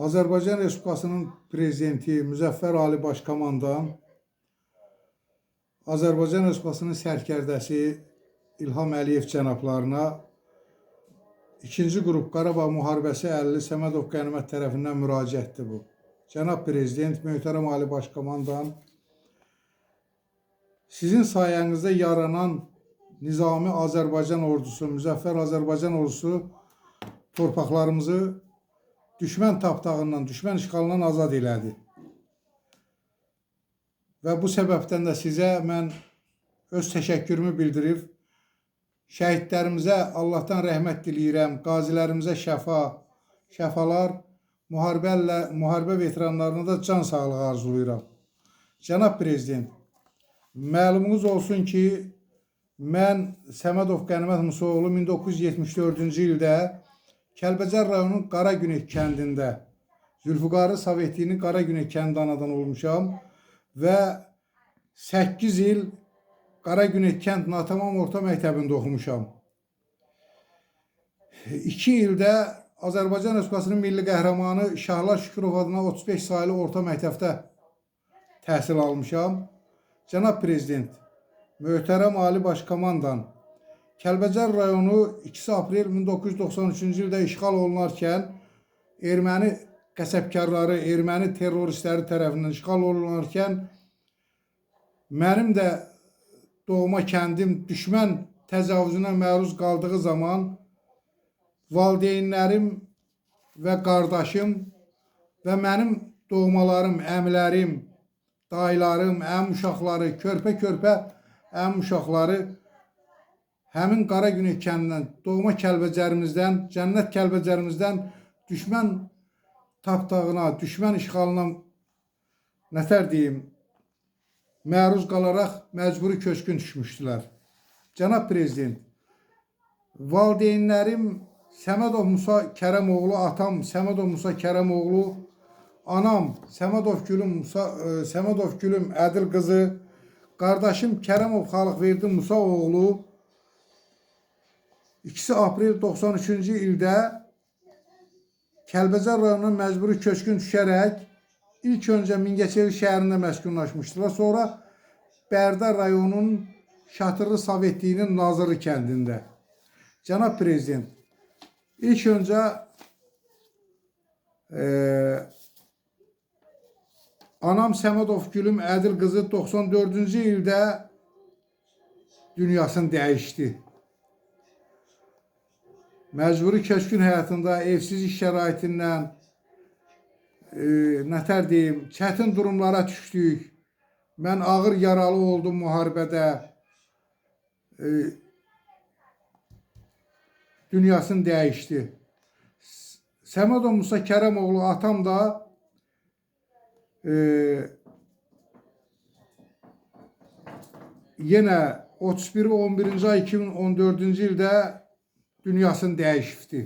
Azərbaycan Respublikasının Prezidenti Müzəffər Ali Başkomandan, Azərbaycan Respublikasının sərkərdəsi İlham Əliyev cənablarına 2-ci qrup Qarabağ müharibəsi əlili Səmədov Qənimət tərəfindən müraciətdir bu. Cənab Prezident, möhtərəm Ali Başkomandan, sizin sayənizdə yaranan Nizami Azərbaycan ordusu, Müzəffər Azərbaycan ordusu torpaqlarımızı düşmən tapdağından, düşmən işğalından azad elədi. Və bu səbəbdən də sizə mən öz təşəkkürümü bildirib, şəhidlərimizə Allahdan rəhmət diləyirəm, qazilərimizə şəfalar, müharibə veteranlarına da can sağlığı arzulayıram. Cənab Prezident, məlumunuz olsun ki, mən Səmədov Qənimət Musaoğlu 1974-cü ildə Kəlbəcər rayonunun Qaragünək kəndində, Zülfüqarı Sovetinin Qaragünək kəndi anadan olmuşam və 8 il Qaragünək kənd Natamam Orta Məktəbində oxumuşam. 2 ildə Azərbaycan Respublikasının milli qəhrəmanı Şahlar Şükürov adına 35 sayılı orta məktəbdə təhsil almışam. Cənab Prezident, möhtərəm Ali Başkomandan, Kəlbəcər rayonu 2 aprel 1993-cü ildə işğal olunarkən, erməni qəsəbkarları, erməni terroristləri tərəfindən işğal olunarkən, mənim də doğma kəndim düşmən təcavüzünə məruz qaldığı zaman valideynlərim və qardaşım və mənim doğmalarım, əmilərim, dayılarım, əmim uşaqları, körpə əmim uşaqları həmin Qaragünək kəndindən, doğma Kəlbəcərimizdən, cənnət Kəlbəcərimizdən düşmən tapdağına, düşmən işğalına nətər deyim, məruz qalaraq məcburi köçkün düşmüşdülər. Cənab Prezident, valideynlərim Səmədov Musa Kərəmoğlu, atam Səmədov Musa Kərəmoğlu, anam Səmədov Gülüm Ədil qızı, qardaşım Kərəmov Xalıqverdi Musa oğlu 2 aprel 93-cü ildə Kəlbəcər rayonuna məcburi köçkün düşərək ilk öncə Mingəçevir şəhərində məskunlaşmışdılar. Sonra Bərdə rayonunun Şatırlı Sovetliyinin Nazırlı kəndində. Cənab Prezident, ilk öncə anam Səmədov Gülüm Ədil qızı 94-cü ildə dünyasını dəyişdi. Məcburi köçkün həyatında evsiz iş şəraitindən, nətər deyim, çətin durumlara düşdük. Mən ağır yaralı oldum müharibədə. Dünyasını dəyişdi. Səmədov Musa Kərəmoğlu atam da yenə 31-11-ci ay 2014-cü ildə dünyasını dəyişibdi.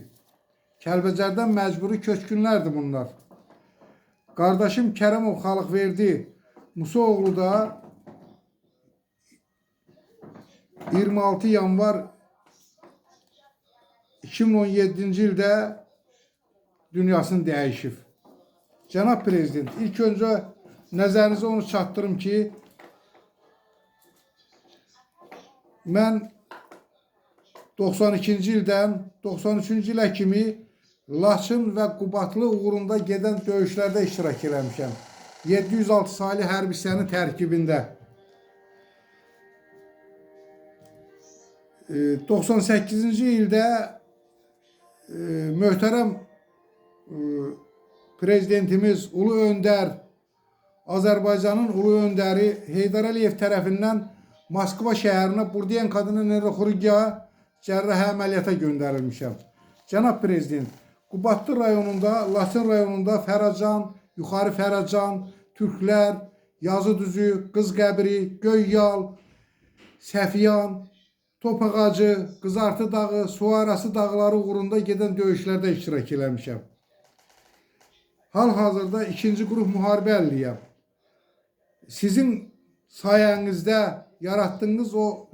Kəlbəcərdən məcburi köçkünlərdir bunlar. Qardaşım Kərəmov Xalıqverdi Musaoğlu da 26 yanvar 2017-ci ildə dünyasını dəyişib. Cənab Prezident, ilk öncə nəzərinizə onu çatdırım ki, mən 92-ci ildən 93-cü ilə kimi Laçın və Qubadlı uğrunda gedən döyüşlərdə iştirak eləmişəm. 706 saylı hərbi hissənin tərkibində. 98-ci ildə möhtərəm Prezidentimiz Ulu Öndər, Azərbaycanın Ulu Öndəri Heydər Əliyev tərəfindən Moskva şəhərinə Burdiyenka-Kadına neyroxirurgiya cərrahi əməliyyata göndərilmişəm. Cənab Prezident, Qubadlı rayonunda, Laçın rayonunda Fəracan, Yuxarı Fəracan, Türklər, Yazıdüzü, Qızqəbri, Göyyal, Səfiyan, Topağacı, Qızartı dağı, Suarası dağları uğrunda gedən döyüşlərdə iştirak eləmişəm. Hal-hazırda 2-ci qrup müharibə əliliyəm. Sizin sayənizdə yaratdığınız o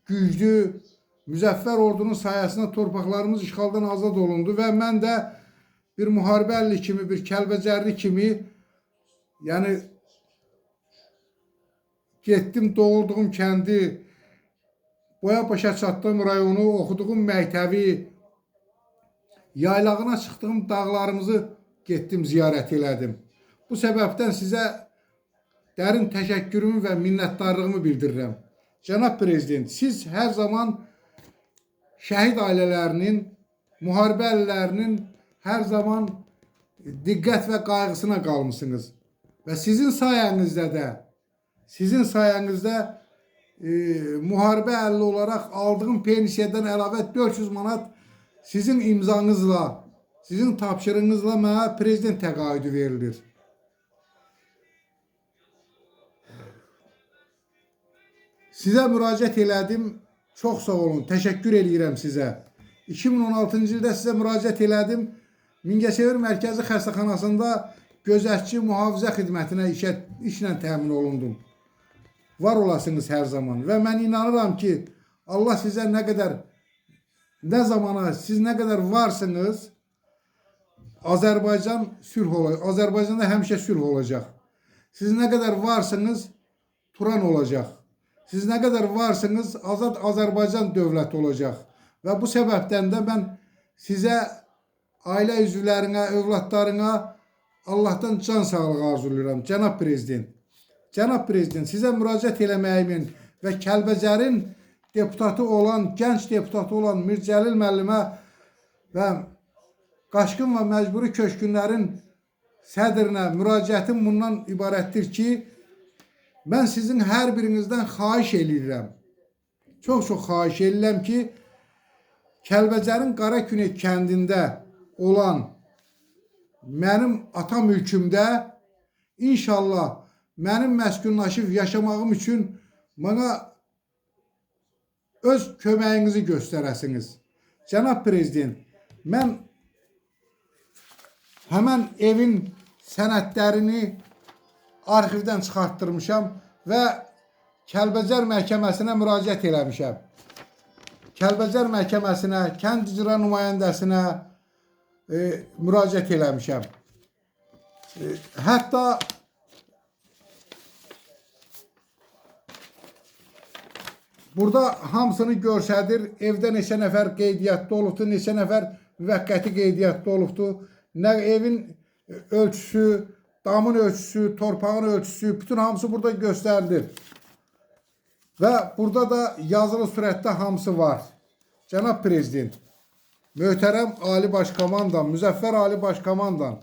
güclü Müzəffər ordunun sayəsində torpaqlarımız işğaldan azad olundu və mən də bir müharibəlli kimi, bir Kəlbəcərli kimi, yəni getdim doğulduğum kəndi, boya başa çatdığım rayonu, oxuduğum məktəbi, yaylağına çıxdığım dağlarımızı getdim, ziyarət elədim. Bu səbəbdən sizə dərin təşəkkürümü və minnətdarlığımı bildirirəm. Cənab Prezident, siz hər zaman şəhid ailələrinin, müharibə hər zaman diqqət və qayğısına qalmışsınız. Və sizin sayənizdə müharibə əlli olaraq aldığım pensiyadan əlavə 400 manat sizin imzanızla, sizin tapşırığınızla mənə prezident təqaüdü verilir. Sizə müraciət elədim, çox sağ olun, təşəkkür edirəm sizə. 2016-cı ildə sizə müraciət elədim, Mingəçevir Mərkəzi Xəstəxanasında gözətçi mühafizə xidmətinə işlə təmin olundum. Var olasınız hər zaman və mən inanıram ki, Allah sizə siz nə qədər varsınız, Azərbaycan sülh olacaq. Azərbaycanda həmişə sülh olacaq. Siz nə qədər varsınız, Turan olacaq. Siz nə qədər varsınız, Azad Azərbaycan dövləti olacaq. Və bu səbəbdən də mən sizə, ailə üzvlərinə, övladlarına Allahdan can sağlığı arzulayıram. Cənab Prezident, sizə müraciət eləməyimin və Kəlbəcərin deputatı olan, gənc deputatı olan Mircəlil müəllimə və Qaçqın və Məcburi Köçkünlərin sədrinə müraciətim bundan ibarətdir ki, mən sizin hər birinizdən xahiş edirəm. Çox xahiş edirəm ki, Kəlbəcərin Qarakünək kəndində olan mənim ata mülkümdə inşallah mənim məskunlaşıb yaşamağım üçün mənə öz köməyinizi göstərəsiniz. Cənab Prezident, mən həmən evin sənədlərini arxivdən çıxartdırmışam və Kəlbəcər məhkəməsinə müraciət eləmişəm. Kəlbəcər məhkəməsinə, kənd icra nümayəndəsinə müraciət eləmişəm. Hətta burada hamısını görsədir, evdə neçə nəfər qeydiyyatda olubdur, neçə nəfər müvəqqəti qeydiyyatda olubdur. Nə evin ölçüsü, damın ölçüsü, torpağın ölçüsü, bütün hamısı burada göstərilir. Və burada da yazılı surətdə hamısı var. Cənab Prezident, möhtərəm Ali Başkomandan, Müzəffər Ali Başkomandan,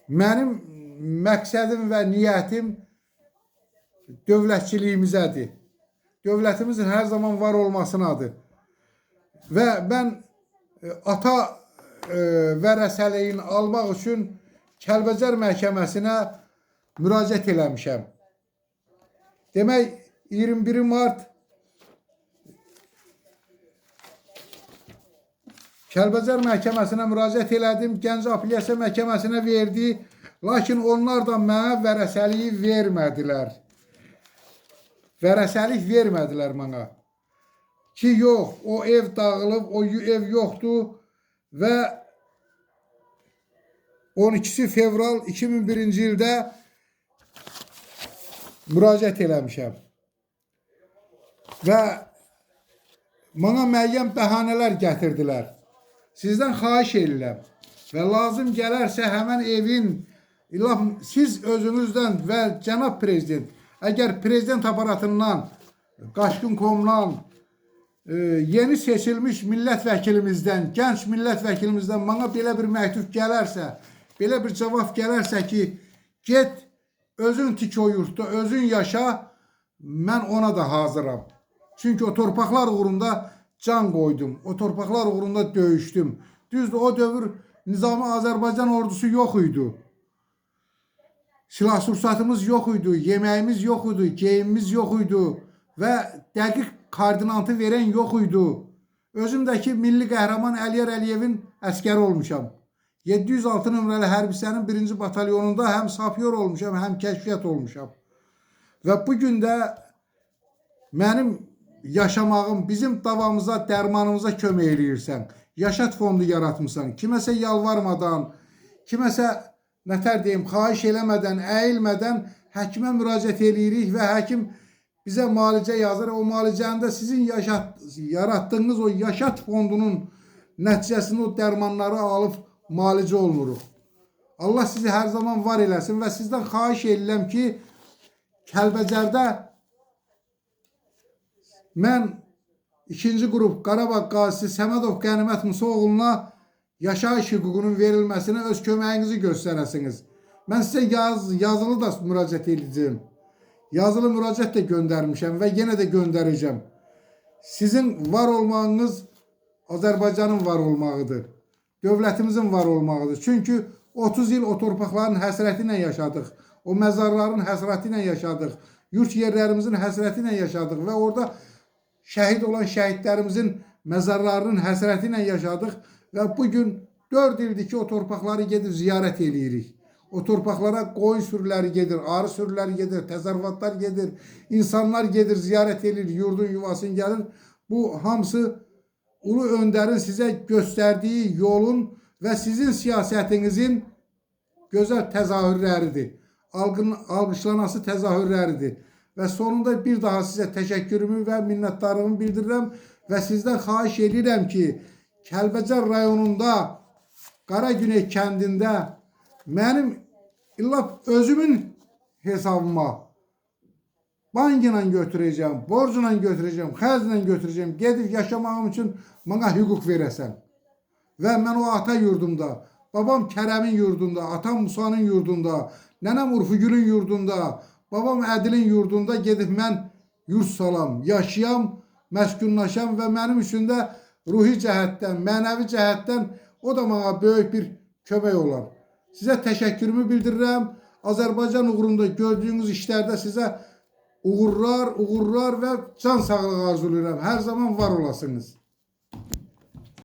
mənim məqsədim və niyyətim dövlətçiliyimizədir. Dövlətimizin hər zaman var olmasınadır. Və mən ata vərəsəliyini almaq üçün Kəlbəcər məhkəməsinə müraciət eləmişəm. Demək, 21 Mart Kəlbəcər məhkəməsinə müraciət elədim, Gəncə Apellyasiya məhkəməsinə verdi, lakin onlar da mənə vərəsəliyi vermədilər. Vərəsəlik vermədilər mənə. Ki, yox, o ev dağılıb, o ev yoxdur və 12 fevral 2001-ci ildə müraciət eləmişəm. Və mənə müəyyən bəhanələr gətirdilər. Sizdən xahiş edirəm və lazım gələrsə həmən evin, siz özünüzdən və Cənab Prezident, əgər prezident aparatından, Qaçqın.comdan, yeni seçilmiş millət vəkilimizdən, gənc millət vəkilimizdən mənə belə bir məktub gələrsə, belə bir cavab gələrsə ki, get, özün tik o yurtda, özün yaşa, mən ona da hazıram. Çünki o torpaqlar uğrunda can qoydum, o torpaqlar uğrunda döyüşdüm. Düzdür, o dövr Nizami Azərbaycan ordusu yox idi. Silah-sursatımız yox idi, yeməyimiz yox idi, geyimimiz yox idi və dəqiq koordinatı verən yox idi. Özümdəki milli qəhrəman Əliyar Əliyevin əskəri olmuşam. 706 nömrəli hərbisənin 1-ci batalyonunda həm sapyor olmuşam, həm kəşfiyyat olmuşam. Və bugün də mənim yaşamağım, bizim davamıza, dərmanımıza kömək eləyirsən. yaşat fondu yaratmısan, kiməsə yalvarmadan, kiməsə nətər deyim, xahiş eləmədən, əyilmədən həkimə müraciət eləyirik və həkim bizə müalicə yazır. O müalicəndə sizin yaratdığınız o yaşat fondunun nəticəsində o dərmanları alıb müalicə olunuruq. Allah sizi hər zaman var eləsin və sizdən xahiş edirəm ki, Kəlbəcərdə mən 2-ci qrup Qarabağ qazisi Səmədov Qənimət Musaoğluna yaşayış hüququnun verilməsinə öz köməyinizi göstərəsiniz. Mən sizə yazılı da müraciət edəcəm. Yazılı müraciət də göndərmişəm və yenə də göndərəcəm. Sizin var olmağınız Azərbaycanın var olmağıdır. Dövlətimizin var olmağıdır. Çünki 30 il o torpaqların həsrəti ilə yaşadıq. O məzarların həsrəti ilə yaşadıq. Yurt yerlərimizin həsrəti ilə yaşadıq və orada şəhid olan şəhidlərimizin məzarlarının həsrəti ilə yaşadıq və bugün 4 ildir ki, o torpaqları gedib ziyarət eləyirik. O torpaqlara qoyun sürüləri gedir, arı sürüləri gedir, təsərrüfatlar gedir, insanlar gedir, ziyarət edir, yurdun yuvasını gəlir. Bu hamısı Ulu Öndərin sizə göstərdiyi yolun və sizin siyasətinizin gözəl təzahürləridir. Alqışlanası təzahürləridir. Və sonunda bir daha sizə təşəkkürümü və minnətdarlığımı bildirirəm və sizdən xahiş edirəm ki, Kəlbəcər rayonunda Qaragüney kəndində mənim illa özümün hesabıma bank ilə götürəcəm, borcla götürəcəm, xərclə götürəcəm, gedib yaşamağım üçün mənə hüquq verəsən. Və mən o ata yurdumda, babam Kərəmin yurdunda, atam Musanın yurdunda, nənəm Urfugülün yurdunda, babam Ədilin yurdunda gedib mən yurt salam, yaşayam, məskunlaşam və mənim üçün də ruhi cəhətdən, mənəvi cəhətdən o da mənə böyük bir kömək olar. Sizə təşəkkürümü bildirirəm. Azərbaycan uğrunda gördüyünüz işlərdə sizə uğurlar və can sağlığı arzulayıram. Hər zaman var olasınız.